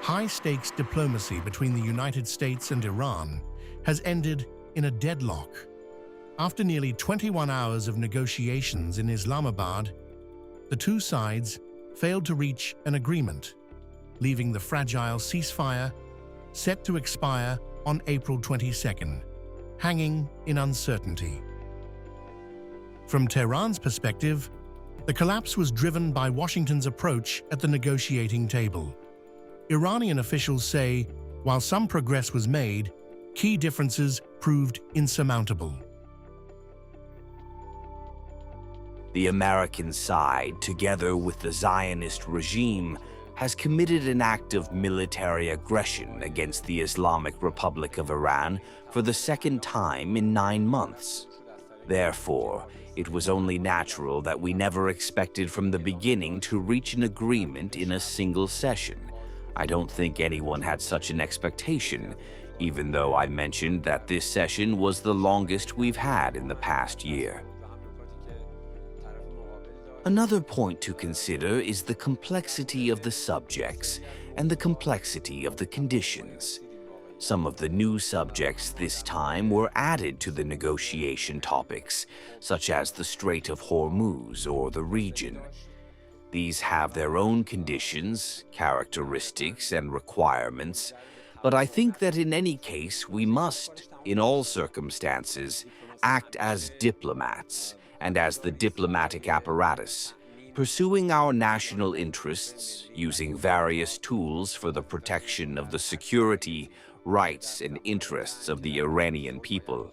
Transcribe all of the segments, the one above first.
High-stakes diplomacy between the United States and Iran has ended in a deadlock. After nearly 21 hours of negotiations in Islamabad, the two sides failed to reach an agreement, leaving the fragile ceasefire set to expire on April 22nd, hanging in uncertainty. From Tehran's perspective, the collapse was driven by Washington's approach at the negotiating table. Iranian officials say, while some progress was made, key differences proved insurmountable. The American side, together with the Zionist regime, has committed an act of military aggression against the Islamic Republic of Iran for the second time in 9 months. Therefore, it was only natural that we never expected from the beginning to reach an agreement in a single session. I don't think anyone had such an expectation, even though I mentioned that this session was the longest we've had in the past year. Another point to consider is the complexity of the subjects and the complexity of the conditions. Some of the new subjects this time were added to the negotiation topics, such as the Strait of Hormuz or the region. These have their own conditions, characteristics, and requirements, but I think that in any case we must, in all circumstances, act as diplomats and as the diplomatic apparatus, pursuing our national interests, using various tools for the protection of the security, rights, and interests of the Iranian people.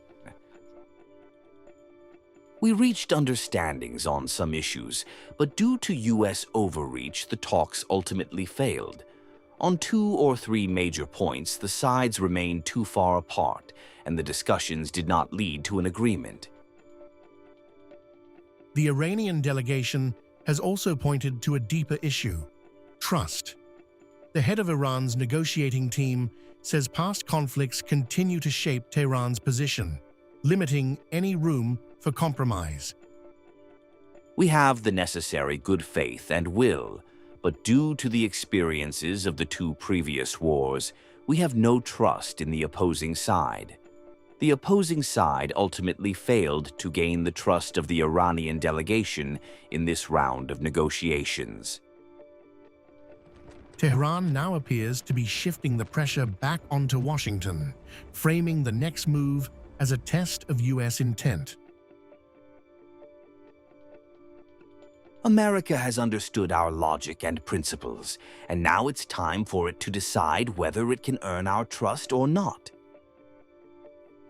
We reached understandings on some issues, but due to U.S. overreach, the talks ultimately failed. On 2 or 3 major points, the sides remained too far apart, and the discussions did not lead to an agreement. The Iranian delegation has also pointed to a deeper issue: trust. The head of Iran's negotiating team says past conflicts continue to shape Tehran's position, limiting any room for compromise. We have the necessary good faith and will, but due to the experiences of the 2 previous wars, we have no trust in the opposing side. The opposing side ultimately failed to gain the trust of the Iranian delegation in this round of negotiations. Tehran now appears to be shifting the pressure back onto Washington, framing the next move as a test of U.S. intent. America has understood our logic and principles, and now it's time for it to decide whether it can earn our trust or not.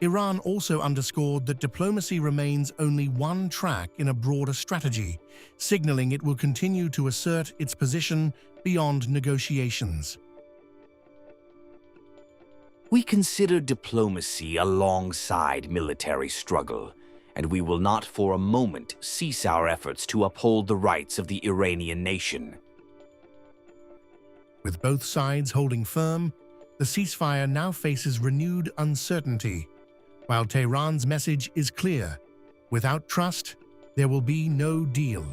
Iran also underscored that diplomacy remains only one track in a broader strategy, signaling it will continue to assert its position beyond negotiations. We consider diplomacy alongside military struggle, and we will not for a moment cease our efforts to uphold the rights of the Iranian nation. With both sides holding firm, the ceasefire now faces renewed uncertainty. While Tehran's message is clear: without trust, there will be no deal.